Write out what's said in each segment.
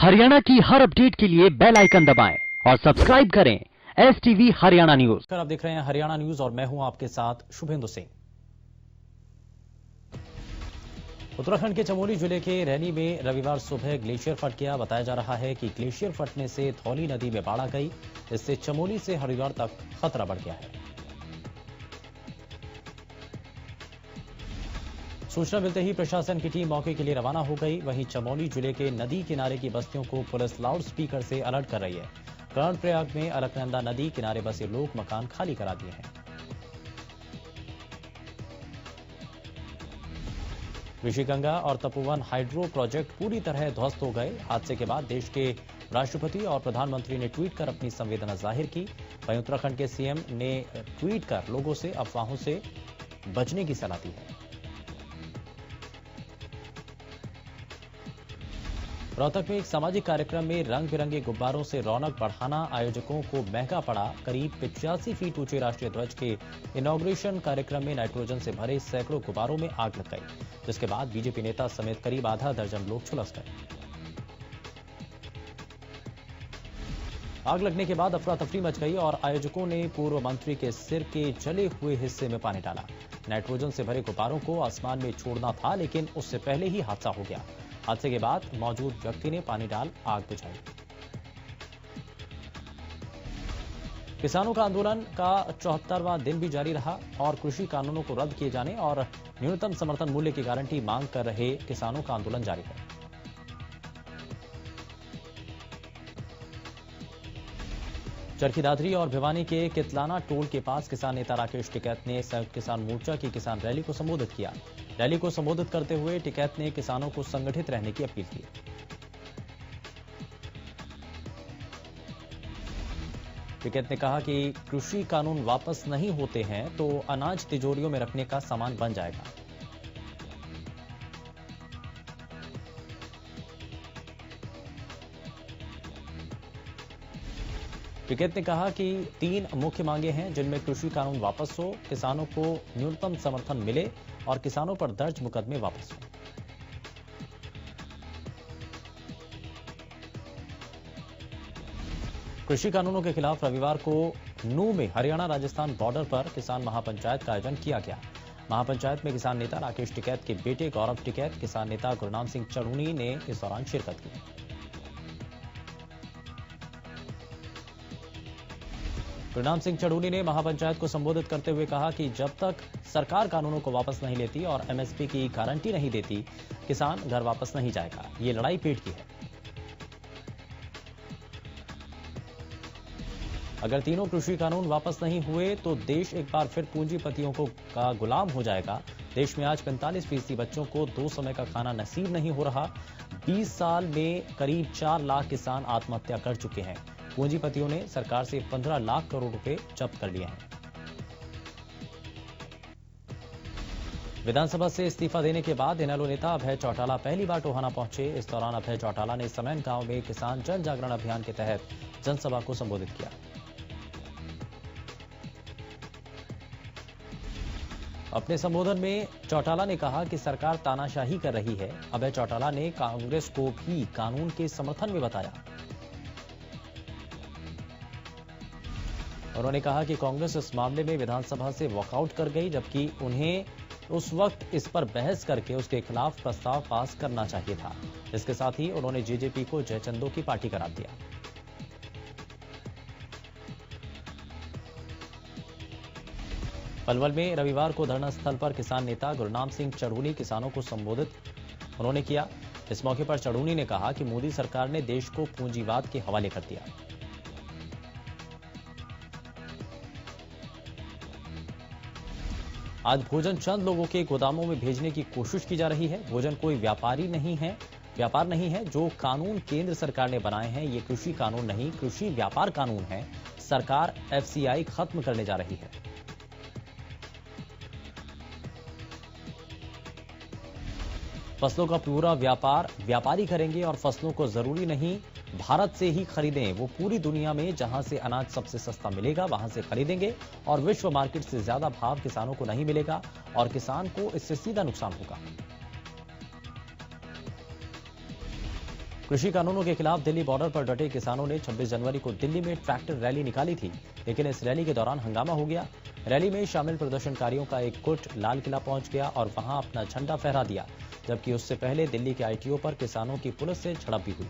हरियाणा की हर अपडेट के लिए बेल आइकन दबाएं और सब्सक्राइब करें STV हरियाणा न्यूज। आप देख रहे हैं हरियाणा न्यूज और मैं हूं आपके साथ शुभेंदु सिंह। उत्तराखंड के चमोली जिले के रैनी में रविवार सुबह ग्लेशियर फट गया। बताया जा रहा है कि ग्लेशियर फटने से धौली नदी में बाढ़ आ गई। इससे चमोली से हरिद्वार तक खतरा बढ़ गया है। सूचना मिलते ही प्रशासन की टीम मौके के लिए रवाना हो गई। वहीं चमोली जिले के नदी किनारे की बस्तियों को पुलिस लाउड स्पीकर से अलर्ट कर रही है। कर्णप्रयाग में अलकनंदा नदी किनारे बसे लोग मकान खाली करा दिए हैं। ऋषिगंगा और तपोवन हाइड्रो प्रोजेक्ट पूरी तरह ध्वस्त हो गए। हादसे के बाद देश के राष्ट्रपति और प्रधानमंत्री ने ट्वीट कर अपनी संवेदना जाहिर की। वहीं उत्तराखंड के सीएम ने ट्वीट कर लोगों से अफवाहों से बचने की सलाह दी है। रोहतक में एक सामाजिक कार्यक्रम में रंग बिरंगे गुब्बारों से रौनक बढ़ाना आयोजकों को महंगा पड़ा। करीब 85 फीट ऊंचे राष्ट्रीय ध्वज के इनॉग्रेशन कार्यक्रम में नाइट्रोजन से भरे सैकड़ों गुब्बारों में आग लग गई, जिसके बाद बीजेपी नेता समेत करीब आधा दर्जन लोग झुलस गए। आग लगने के बाद अफरा तफरी मच गई और आयोजकों ने पूर्व मंत्री के सिर के जले हुए हिस्से में पानी डाला। नाइट्रोजन से भरे गुब्बारों को आसमान में छोड़ना था, लेकिन उससे पहले ही हादसा हो गया। हादसे के बाद मौजूद व्यक्ति ने पानी डाल आग बुझाई। किसानों का आंदोलन का 74वां दिन भी जारी रहा और कृषि कानूनों को रद्द किए जाने और न्यूनतम समर्थन मूल्य की गारंटी मांग कर रहे किसानों का आंदोलन जारी है। चरखी दादरी और भिवानी के कितलाना टोल के पास किसान नेता राकेश टिकैत ने संयुक्त किसान मोर्चा की किसान रैली को संबोधित किया। रैली को संबोधित करते हुए टिकैत ने किसानों को संगठित रहने की अपील की। टिकैत ने कहा कि कृषि कानून वापस नहीं होते हैं तो अनाज तिजोरियों में रखने का सामान बन जाएगा। टिकैत ने कहा कि 3 मुख्य मांगे हैं, जिनमें कृषि कानून वापस हो, किसानों को न्यूनतम समर्थन मिले और किसानों पर दर्ज मुकदमे वापस हो। कृषि कानूनों के खिलाफ रविवार को नूह में हरियाणा राजस्थान बॉर्डर पर किसान महापंचायत का आयोजन किया गया। महापंचायत में किसान नेता राकेश टिकैत के बेटे गौरव टिकैत, किसान नेता गुरनाम सिंह चढ़ूनी ने इस दौरान शिरकत की। गुरनाम सिंह चढ़ूनी ने महापंचायत को संबोधित करते हुए कहा कि जब तक सरकार कानूनों को वापस नहीं लेती और MSP की गारंटी नहीं देती, किसान घर वापस नहीं जाएगा। ये लड़ाई पेट की है। अगर तीनों कृषि कानून वापस नहीं हुए तो देश एक बार फिर पूंजीपतियों का गुलाम हो जाएगा। देश में आज 45% बच्चों को 2 समय का खाना नसीब नहीं हो रहा। 20 साल में करीब 4 लाख किसान आत्महत्या कर चुके हैं। पूंजीपतियों ने सरकार से 15 लाख करोड़ रुपए जब्त कर लिए हैं। विधानसभा से इस्तीफा देने के बाद इनेलो नेता अभय चौटाला पहली बार टोहाना पहुंचे। इस दौरान अभय चौटाला ने समैन गांव में किसान जन जागरण अभियान के तहत जनसभा को संबोधित किया। अपने संबोधन में चौटाला ने कहा कि सरकार तानाशाही कर रही है। अभय चौटाला ने कांग्रेस को भी कानून के समर्थन में बताया। उन्होंने कहा कि कांग्रेस इस मामले में विधानसभा से वॉकआउट कर गई, जबकि उन्हें उस वक्त इस पर बहस करके उसके खिलाफ प्रस्ताव पास करना चाहिए था। इसके साथ ही उन्होंने जेजेपी को जयचंदों की पार्टी करार दिया। पलवल में रविवार को धरना स्थल पर किसान नेता गुरनाम सिंह चढ़ूनी किसानों को संबोधित उन्होंने किया। इस मौके पर चढ़ूनी ने कहा कि मोदी सरकार ने देश को पूंजीवाद के हवाले कर दिया। आज भोजन चंद लोगों के गोदामों में भेजने की कोशिश की जा रही है। भोजन कोई व्यापार नहीं है। जो कानून केंद्र सरकार ने बनाए हैं, ये कृषि कानून नहीं, कृषि व्यापार कानून है। सरकार FCI खत्म करने जा रही है। फसलों का पूरा व्यापार व्यापारी करेंगे और फसलों को जरूरी नहीं भारत से ही खरीदें। वो पूरी दुनिया में जहां से अनाज सबसे सस्ता मिलेगा वहां से खरीदेंगे और विश्व मार्केट से ज्यादा भाव किसानों को नहीं मिलेगा और किसान को इससे सीधा नुकसान होगा। कृषि कानूनों के खिलाफ दिल्ली बॉर्डर पर डटे किसानों ने 26 जनवरी को दिल्ली में ट्रैक्टर रैली निकाली थी, लेकिन इस रैली के दौरान हंगामा हो गया। रैली में शामिल प्रदर्शनकारियों का एक गुट लाल किला पहुंच गया और वहां अपना झंडा फहरा दिया, जबकि उससे पहले दिल्ली के आईटीओ पर किसानों की पुलिस से झड़प भी हुई।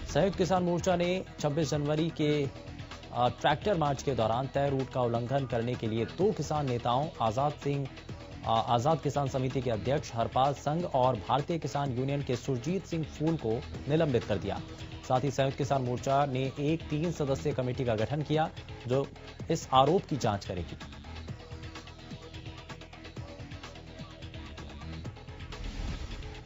संयुक्त किसान मोर्चा ने 26 जनवरी के ट्रैक्टर मार्च के दौरान तय रूट का उल्लंघन करने के लिए 2 किसान नेताओं आजाद किसान समिति के अध्यक्ष हरपाल संघ और भारतीय किसान यूनियन के सुरजीत सिंह फूल को निलंबित कर दिया। साथ ही संयुक्त किसान मोर्चा ने एक 3 सदस्यीय कमेटी का गठन किया जो इस आरोप की जांच करेगी।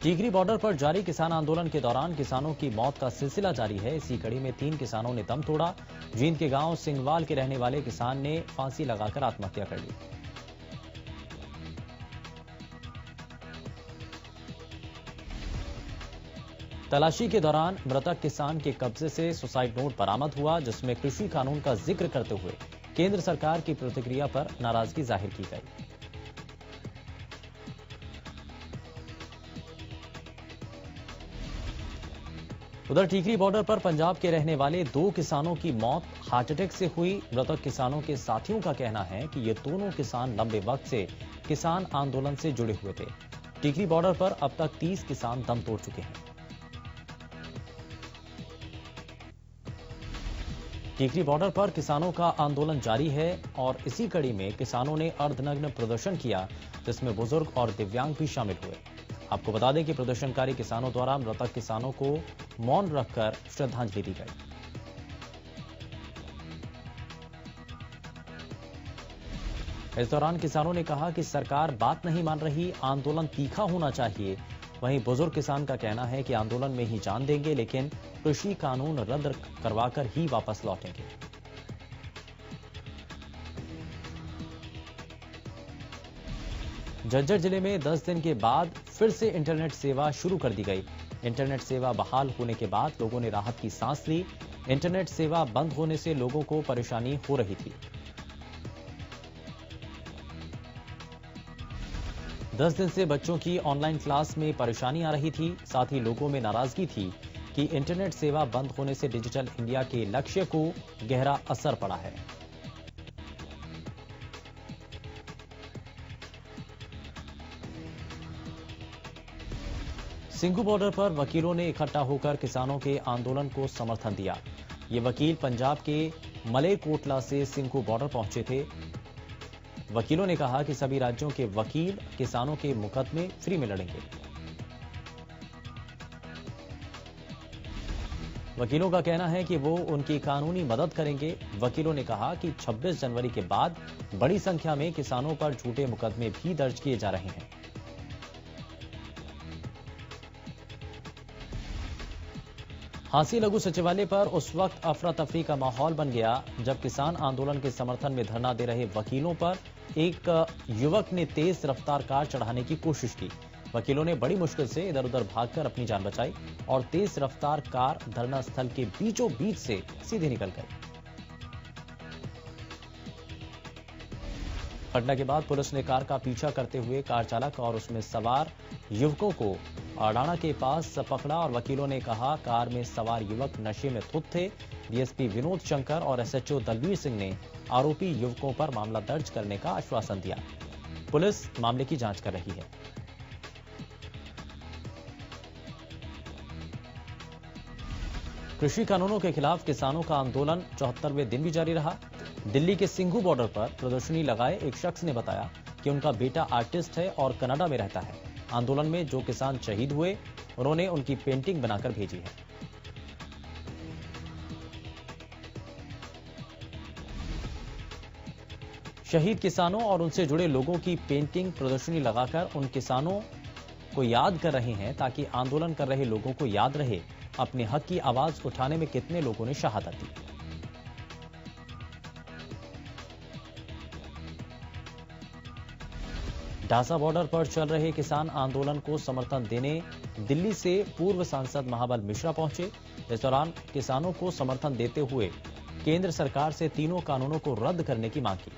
टीकरी बॉर्डर पर जारी किसान आंदोलन के दौरान किसानों की मौत का सिलसिला जारी है। इसी कड़ी में 3 किसानों ने दम तोड़ा। जींद के गांव सिंगवाल के रहने वाले किसान ने फांसी लगाकर आत्महत्या कर ली। तलाशी के दौरान मृतक किसान के कब्जे से सुसाइड नोट बरामद हुआ, जिसमें कृषि कानून का जिक्र करते हुए केंद्र सरकार की प्रतिक्रिया पर नाराजगी जाहिर की गई। उधर टीकरी बॉर्डर पर पंजाब के रहने वाले 2 किसानों की मौत हार्ट अटैक से हुई। मृतक किसानों के साथियों का कहना है कि ये दोनों किसान लंबे वक्त से किसान आंदोलन से जुड़े हुए थे। टीकरी बॉर्डर पर अब तक 30 किसान दम तोड़ चुके हैं। टीकरी बॉर्डर पर किसानों का आंदोलन जारी है और इसी कड़ी में किसानों ने अर्धनग्न प्रदर्शन किया, जिसमें बुजुर्ग और दिव्यांग भी शामिल हुए। आपको बता दें कि प्रदर्शनकारी किसानों द्वारा मृतक किसानों को मौन रखकर श्रद्धांजलि दी गई। इस दौरान किसानों ने कहा कि सरकार बात नहीं मान रही, आंदोलन तीखा होना चाहिए। वहीं बुजुर्ग किसान का कहना है कि आंदोलन में ही जान देंगे, लेकिन कृषि कानून रद्द करवाकर ही वापस लौटेंगे। झज्जर जिले में 10 दिन के बाद फिर से इंटरनेट सेवा शुरू कर दी गई। इंटरनेट सेवा बहाल होने के बाद लोगों ने राहत की सांस ली। इंटरनेट सेवा बंद होने से लोगों को परेशानी हो रही थी। 10 दिन से बच्चों की ऑनलाइन क्लास में परेशानी आ रही थी। साथ ही लोगों में नाराजगी थी कि इंटरनेट सेवा बंद होने से डिजिटल इंडिया के लक्ष्य को गहरा असर पड़ा है। सिंघू बॉर्डर पर वकीलों ने इकट्ठा होकर किसानों के आंदोलन को समर्थन दिया। ये वकील पंजाब के मलेरकोटला से सिंघू बॉर्डर पहुंचे थे। वकीलों ने कहा कि सभी राज्यों के वकील किसानों के मुकदमे फ्री में लड़ेंगे। वकीलों का कहना है कि वो उनकी कानूनी मदद करेंगे। वकीलों ने कहा कि 26 जनवरी के बाद बड़ी संख्या में किसानों पर झूठे मुकदमे भी दर्ज किए जा रहे हैं। हांसी लघु सचिवालय पर उस वक्त अफरा तफरी का माहौल बन गया जब किसान आंदोलन के समर्थन में धरना दे रहे वकीलों पर एक युवक ने तेज रफ्तार कार चढ़ाने की कोशिश की। वकीलों ने बड़ी मुश्किल से इधर उधर भागकर अपनी जान बचाई और तेज रफ्तार कार धरना स्थल के बीचों बीच से सीधे निकल गई। घटना के बाद पुलिस ने कार का पीछा करते हुए कार चालक और उसमें सवार युवकों को अडाना के पास पकड़ा और वकीलों ने कहा कार में सवार युवक नशे में धुत थे। डीएसपी विनोद शंकर और एसएचओ दलवीर सिंह ने आरोपी युवकों पर मामला दर्ज करने का आश्वासन दिया। पुलिस मामले की जांच कर रही है। कृषि कानूनों के खिलाफ किसानों का आंदोलन 74वें दिन भी जारी रहा। दिल्ली के सिंघू बॉर्डर पर प्रदर्शनी लगाए एक शख्स ने बताया कि उनका बेटा आर्टिस्ट है और कनाडा में रहता है। आंदोलन में जो किसान शहीद हुए उन्होंने उनकी पेंटिंग बनाकर भेजी है। शहीद किसानों और उनसे जुड़े लोगों की पेंटिंग प्रदर्शनी लगाकर उन किसानों को याद कर रहे हैं ताकि आंदोलन कर रहे लोगों को याद रहे अपने हक की आवाज उठाने में कितने लोगों ने शहादत दी। ढासा बॉर्डर पर चल रहे किसान आंदोलन को समर्थन देने दिल्ली से पूर्व सांसद महाबल मिश्रा पहुंचे। इस दौरान किसानों को समर्थन देते हुए केंद्र सरकार से तीनों कानूनों को रद्द करने की मांग की।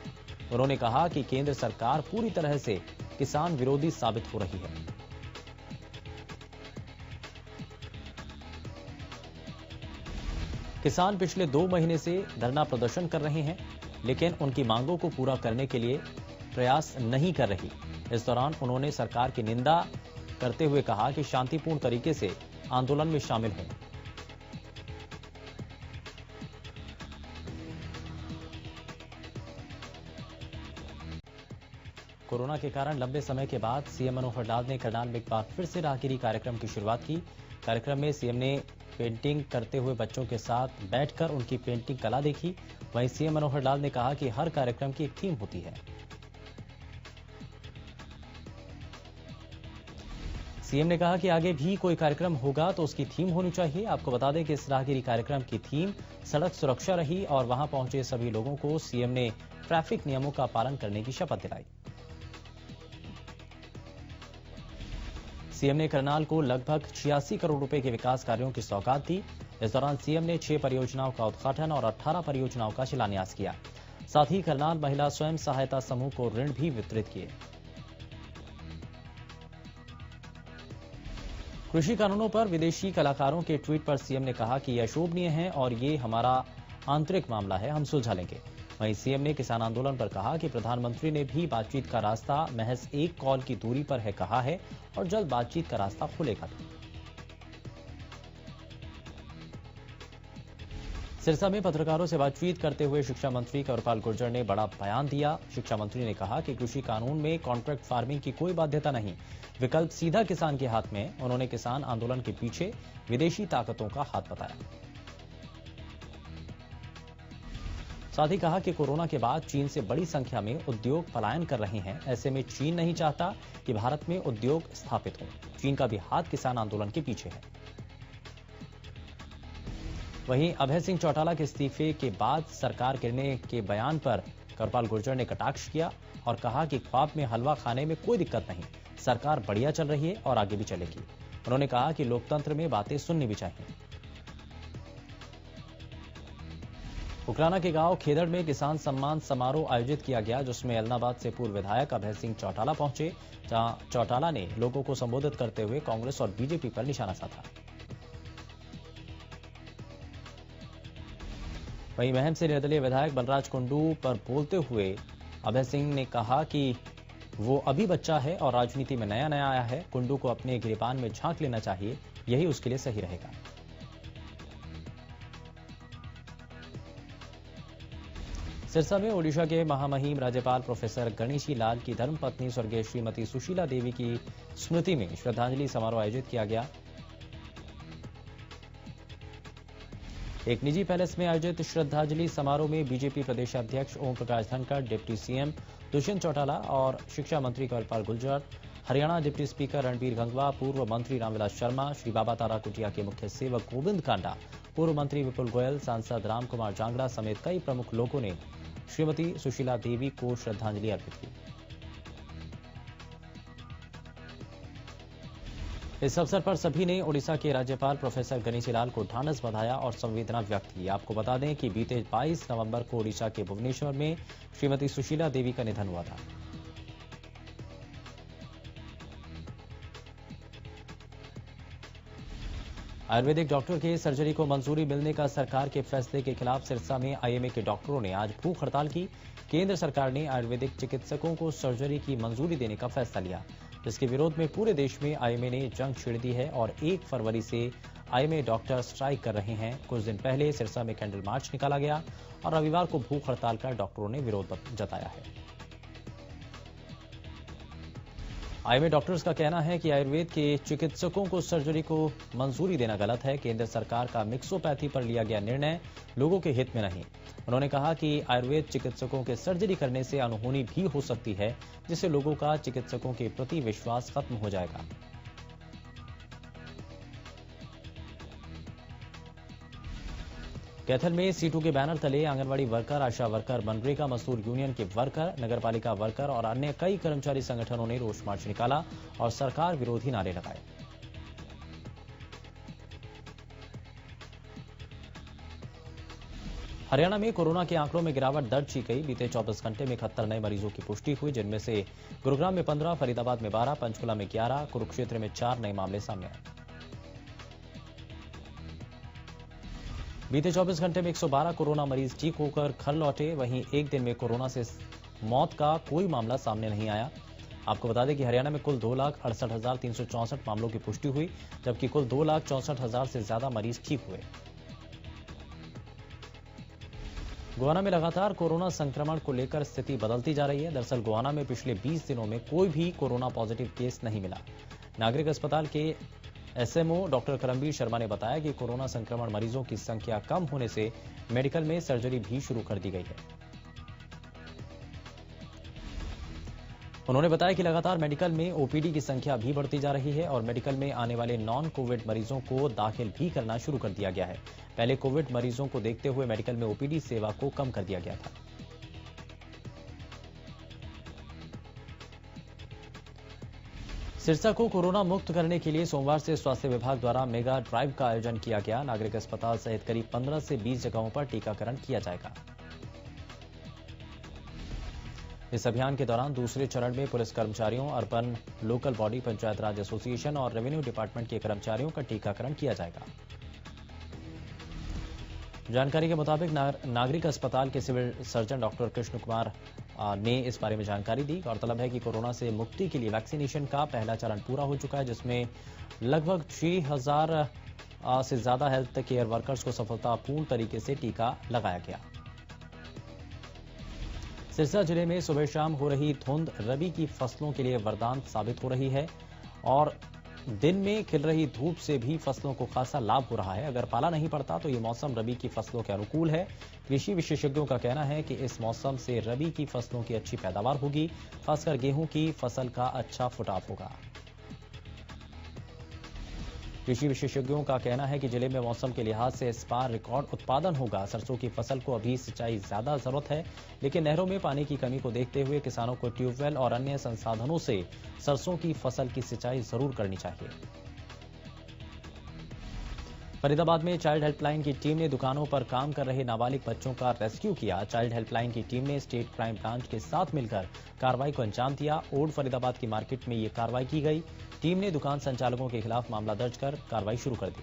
उन्होंने कहा कि केंद्र सरकार पूरी तरह से किसान विरोधी साबित हो रही है। किसान पिछले 2 महीने से धरना प्रदर्शन कर रहे हैं, लेकिन उनकी मांगों को पूरा करने के लिए प्रयास नहीं कर रही। इस दौरान उन्होंने सरकार की निंदा करते हुए कहा कि शांतिपूर्ण तरीके से आंदोलन में शामिल हों। कोरोना के कारण लंबे समय के बाद सीएम मनोहर लाल ने करनाल में एक बार फिर से राहगिरी कार्यक्रम की शुरुआत की। कार्यक्रम में सीएम ने पेंटिंग करते हुए बच्चों के साथ बैठकर उनकी पेंटिंग कला देखी। वहीं सीएम मनोहर लाल ने कहा कि हर कार्यक्रम की एक थीम होती है। सीएम ने कहा कि आगे भी कोई कार्यक्रम होगा तो उसकी थीम होनी चाहिए। आपको बता दें कि इस राहगिरी कार्यक्रम की थीम सड़क सुरक्षा रही और वहां पहुंचे सभी लोगों को सीएम ने ट्रैफिक नियमों का पालन करने की शपथ दिलाई। सीएम ने करनाल को लगभग 86 करोड़ रुपए के विकास कार्यों की सौगात दी। इस दौरान सीएम ने 6 परियोजनाओं का उद्घाटन और 18 परियोजनाओं का शिलान्यास किया। साथ ही करनाल महिला स्वयं सहायता समूह को ऋण भी वितरित किए। कृषि कानूनों पर विदेशी कलाकारों के ट्वीट पर सीएम ने कहा कि यह अशोभनीय है और ये हमारा आंतरिक मामला है, हम सुलझा लेंगे। वहीं सीएम ने किसान आंदोलन पर कहा कि प्रधानमंत्री ने भी बातचीत का रास्ता महज एक कॉल की दूरी पर है कहा है और जल्द बातचीत का रास्ता खुलेगा। सिरसा में पत्रकारों से बातचीत करते हुए शिक्षा मंत्री कंवरपाल गुर्जर ने बड़ा बयान दिया। शिक्षा मंत्री ने कहा कि कृषि कानून में कॉन्ट्रैक्ट फार्मिंग की कोई बाध्यता नहीं, विकल्प सीधा किसान के हाथ में। उन्होंने किसान आंदोलन के पीछे विदेशी ताकतों का हाथ बताया। साथ ही कहा कि कोरोना के बाद चीन से बड़ी संख्या में उद्योग पलायन कर रहे हैं। ऐसे में चीन नहीं चाहता कि भारत में उद्योग स्थापित हो। चीन का भी हाथ किसान आंदोलन के पीछे है। वहीं अभय सिंह चौटाला के इस्तीफे के बाद सरकार गिरने के बयान पर कंवरपाल गुर्जर ने कटाक्ष किया और कहा कि ख्वाब में हलवा खाने में कोई दिक्कत नहीं, सरकार बढ़िया चल रही है और आगे भी चलेगी। उन्होंने कहा कि लोकतंत्र में बातें सुननी भी चाहिए। उकराना के गांव खेदड़ में किसान सम्मान समारोह आयोजित किया गया, जिसमें एलनाबाद से पूर्व विधायक अभय सिंह चौटाला पहुंचे, जहां चौटाला ने लोगों को संबोधित करते हुए कांग्रेस और बीजेपी पर निशाना साधा। वहीं महम से निर्दलीय विधायक बलराज कुंडू पर बोलते हुए अभय सिंह ने कहा कि वो अभी बच्चा है और राजनीति में नया नया आया है। कुंडू को अपने गिरेबान में झांक लेना चाहिए, यही उसके लिए सही रहेगा। सिरसा में ओडिशा के महामहिम राज्यपाल प्रोफेसर गणेशी लाल की धर्मपत्नी स्वर्गीय श्रीमती सुशीला देवी की स्मृति में श्रद्धांजलि समारोह आयोजित किया गया। एक निजी पैलेस में आयोजित श्रद्धांजलि समारोह में बीजेपी प्रदेश अध्यक्ष ओम प्रकाश धनखड़, डिप्टी सीएम दुष्यंत चौटाला और शिक्षा मंत्री कंवरपाल गुर्जर, हरियाणा डिप्टी स्पीकर रणबीर गंगवा, पूर्व मंत्री रामविलास शर्मा, श्री बाबा तारा कुटिया के मुख्य सेवक गोविंद कांडा, पूर्व मंत्री विपुल गोयल, सांसद राम कुमार जांगड़ा समेत कई प्रमुख लोगों ने श्रीमती सुशीला देवी को श्रद्धांजलि अर्पित की। इस अवसर पर सभी ने ओडिशा के राज्यपाल प्रोफेसर गणेशी लाल को ढांढस बधाया और संवेदना व्यक्त की। आपको बता दें कि बीते 22 नवंबर को ओडिशा के भुवनेश्वर में श्रीमती सुशीला देवी का निधन हुआ था। आयुर्वेदिक डॉक्टर के सर्जरी को मंजूरी मिलने का सरकार के फैसले के खिलाफ सिरसा में आईएमए के डॉक्टरों ने आज भूख हड़ताल की। केंद्र सरकार ने आयुर्वेदिक चिकित्सकों को सर्जरी की मंजूरी देने का फैसला लिया, जिसके विरोध में पूरे देश में आईएमए ने जंग छेड़ दी है और 1 फरवरी से आईएमए डॉक्टर स्ट्राइक कर रहे हैं। कुछ दिन पहले सिरसा में कैंडल मार्च निकाला गया और रविवार को भूख हड़ताल कर डॉक्टरों ने विरोध जताया है। आईएमए डॉक्टर्स का कहना है कि आयुर्वेद के चिकित्सकों को सर्जरी को मंजूरी देना गलत है। केंद्र सरकार का मिक्सोपैथी पर लिया गया निर्णय लोगों के हित में नहीं। उन्होंने कहा कि आयुर्वेद चिकित्सकों के सर्जरी करने से अनहोनी भी हो सकती है, जिससे लोगों का चिकित्सकों के प्रति विश्वास खत्म हो जाएगा। कैथल में सीटू के बैनर तले आंगनवाड़ी वर्कर, आशा वर्कर, मनरेगा मजदूर यूनियन के वर्कर, नगरपालिका वर्कर और अन्य कई कर्मचारी संगठनों ने रोष मार्च निकाला और सरकार विरोधी नारे लगाए। हरियाणा में कोरोना के आंकड़ों में गिरावट दर्ज की गई। बीते 24 घंटे में 71 नए मरीजों की पुष्टि हुई, जिनमें से गुरुग्राम में 15, फरीदाबाद में 12, पंचकुला में 11, कुरुक्षेत्र में 4 नए मामले सामने आए। बीते 24 घंटे में 112 कोरोना मरीज ठीक होकर घर लौटे। वहीं एक दिन में कोरोना से मौत का कोई मामला सामने नहीं आया। आपको बता दें कि हरियाणा में कुल 2,68,364 मामलों की पुष्टि हुई, जबकि कुल 2,64,000 से ज्यादा मरीज ठीक हुए। गोवाना में लगातार कोरोना संक्रमण को लेकर स्थिति बदलती जा रही है। दरअसल गोवाना में पिछले 20 दिनों में कोई भी कोरोना पॉजिटिव केस नहीं मिला। नागरिक अस्पताल के एसएमओ डॉक्टर करमबीर शर्मा ने बताया कि कोरोना संक्रमण मरीजों की संख्या कम होने से मेडिकल में सर्जरी भी शुरू कर दी गई है। उन्होंने बताया कि लगातार मेडिकल में ओपीडी की संख्या भी बढ़ती जा रही है और मेडिकल में आने वाले नॉन कोविड मरीजों को दाखिल भी करना शुरू कर दिया गया है। पहले कोविड मरीजों को देखते हुए मेडिकल में ओपीडी सेवा को कम कर दिया गया था। सिरसा को कोरोना मुक्त करने के लिए सोमवार से स्वास्थ्य विभाग द्वारा मेगा ड्राइव का आयोजन किया गया। नागरिक अस्पताल सहित करीब 15 से 20 जगहों पर टीकाकरण किया जाएगा। इस अभियान के दौरान दूसरे चरण में पुलिस कर्मचारियों, अर्बन लोकल बॉडी, पंचायत राज एसोसिएशन और रेवेन्यू डिपार्टमेंट के कर्मचारियों का टीकाकरण किया जाएगा। जानकारी के मुताबिक नागरिक अस्पताल के civil surgeon doctor Krishna Kumar ने इस बारे में जानकारी दी। गौरतलब है कि कोरोना से मुक्ति के लिए वैक्सीनेशन का पहला चरण पूरा हो चुका है, जिसमें लगभग 6,000 से ज्यादा हेल्थ केयर वर्कर्स को सफलतापूर्ण तरीके से टीका लगाया गया। सिरसा जिले में सुबह शाम हो रही धुंध रबी की फसलों के लिए वरदान साबित हो रही है और दिन में खिल रही धूप से भी फसलों को खासा लाभ हो रहा है। अगर पाला नहीं पड़ता तो ये मौसम रबी की फसलों के अनुकूल है। कृषि विशेषज्ञों का कहना है कि इस मौसम से रबी की फसलों की अच्छी पैदावार होगी, खासकर गेहूं की फसल का अच्छा फुटाव होगा। कृषि विशेषज्ञों का कहना है कि जिले में मौसम के लिहाज से इस बार रिकॉर्ड उत्पादन होगा। सरसों की फसल को अभी सिंचाई ज्यादा जरूरत है, लेकिन नहरों में पानी की कमी को देखते हुए किसानों को ट्यूबवेल और अन्य संसाधनों से सरसों की फसल की सिंचाई जरूर करनी चाहिए। फरीदाबाद में चाइल्ड हेल्पलाइन की टीम ने दुकानों पर काम कर रहे नाबालिग बच्चों का रेस्क्यू किया। चाइल्ड हेल्पलाइन की टीम ने स्टेट क्राइम ब्रांच के साथ मिलकर कार्रवाई को अंजाम दिया। ओल्ड फरीदाबाद की मार्केट में ये कार्रवाई की गई। टीम ने दुकान संचालकों के खिलाफ मामला दर्ज कर कार्रवाई शुरू कर दी।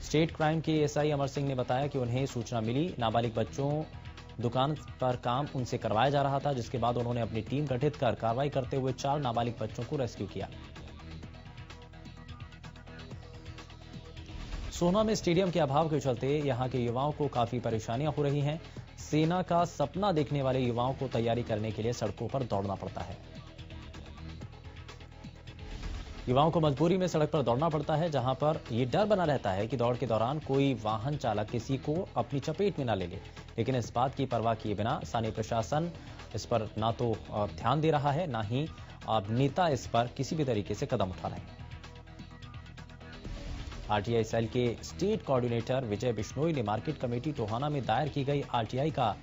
स्टेट क्राइम के एसआई अमर सिंह ने बताया कि उन्हें सूचना मिली नाबालिग बच्चों दुकान पर काम उनसे करवाया जा रहा था, जिसके बाद उन्होंने अपनी टीम गठित कर कार्रवाई करते हुए 4 नाबालिग बच्चों को रेस्क्यू किया। सोहना में स्टेडियम के अभाव के चलते यहां के युवाओं को काफी परेशानियां हो रही हैं। सेना का सपना देखने वाले युवाओं को तैयारी करने के लिए सड़कों पर दौड़ना पड़ता है। युवाओं को मजबूरी में सड़क पर दौड़ना पड़ता है, जहां पर यह डर बना रहता है कि दौड़ के दौरान कोई वाहन चालक किसी को अपनी चपेट में ना ले ले। लेकिन इस बात की परवाह किए बिना स्थानीय प्रशासन इस पर ना तो ध्यान दे रहा है, ना ही नेता इस पर किसी भी तरीके से कदम उठा रहे हैं। आरटीआई सेल के स्टेट कोऑर्डिनेटर विजय बिश्नोई ने मार्केट कमेटी टोहाना में दायर की गई आरटीआई का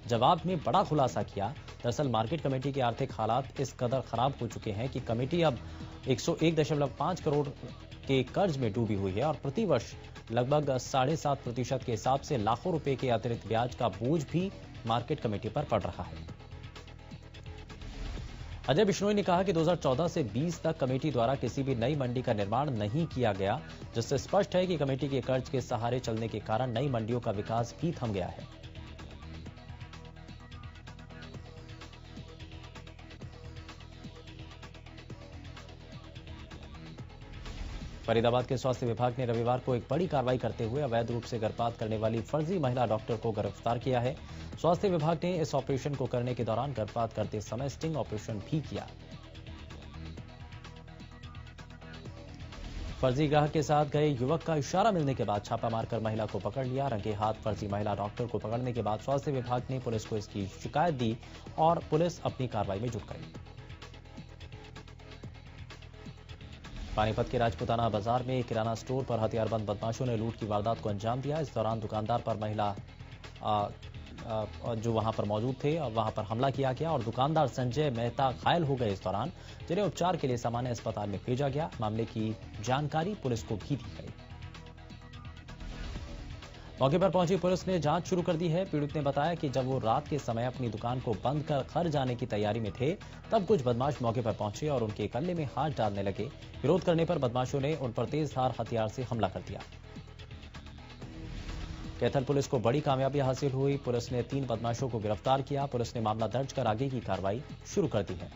जवाब में बड़ा खुलासा किया। दरअसल मार्केट कमेटी के आर्थिक हालात इस कदर खराब हो चुके हैं कि कमेटी अब 101.5 करोड़ के कर्ज में डूबी हुई है और प्रतिवर्ष लगभग 7.5% के हिसाब से लाखों रुपए के अतिरिक्त ब्याज का बोझ भी मार्केट कमेटी पर पड़ रहा है। अजय बिश्नोई ने कहा कि 2014 से 20 तक कमेटी द्वारा किसी भी नई मंडी का निर्माण नहीं किया गया, जिससे स्पष्ट है कि कमेटी के कर्ज के सहारे चलने के कारण नई मंडियों का विकास भी थम गया है। फरीदाबाद के स्वास्थ्य विभाग ने रविवार को एक बड़ी कार्रवाई करते हुए अवैध रूप से गर्भपात करने वाली फर्जी महिला डॉक्टर को गिरफ्तार किया है। स्वास्थ्य विभाग ने इस ऑपरेशन को करने के दौरान गर्भपात करते समय स्टिंग ऑपरेशन भी किया। फर्जी ग्राहक के साथ गए युवक का इशारा मिलने के बाद छापा मारकर महिला को पकड़ लिया। रंगे हाथ फर्जी महिला डॉक्टर को पकड़ने के बाद स्वास्थ्य विभाग ने पुलिस को इसकी शिकायत दी और पुलिस अपनी कार्रवाई में जुट गई। पानीपत के राजपुताना बाजार में किराना स्टोर पर हथियारबंद बदमाशों ने लूट की वारदात को अंजाम दिया। इस दौरान दुकानदार पर महिला जो वहां पर मौजूद थे और वहां पर हमला किया गया और दुकानदार संजय मेहता घायल हो गए। इस दौरान जिन्हें उपचार के लिए सामान्य अस्पताल में भेजा गया। मामले की जानकारी पुलिस को भी दी गई। मौके पर पहुंची पुलिस ने जांच शुरू कर दी है। पीड़ित ने बताया कि जब वो रात के समय अपनी दुकान को बंद कर घर जाने की तैयारी में थे, तब कुछ बदमाश मौके पर पहुंचे और उनके गले में हाथ डालने लगे। विरोध करने पर बदमाशों ने उन पर तेजधार हथियार से हमला कर दिया। कैथल पुलिस को बड़ी कामयाबी हासिल हुई। पुलिस ने 3 बदमाशों को गिरफ्तार किया। पुलिस ने मामला दर्ज कर आगे की कार्रवाई शुरू कर दी है।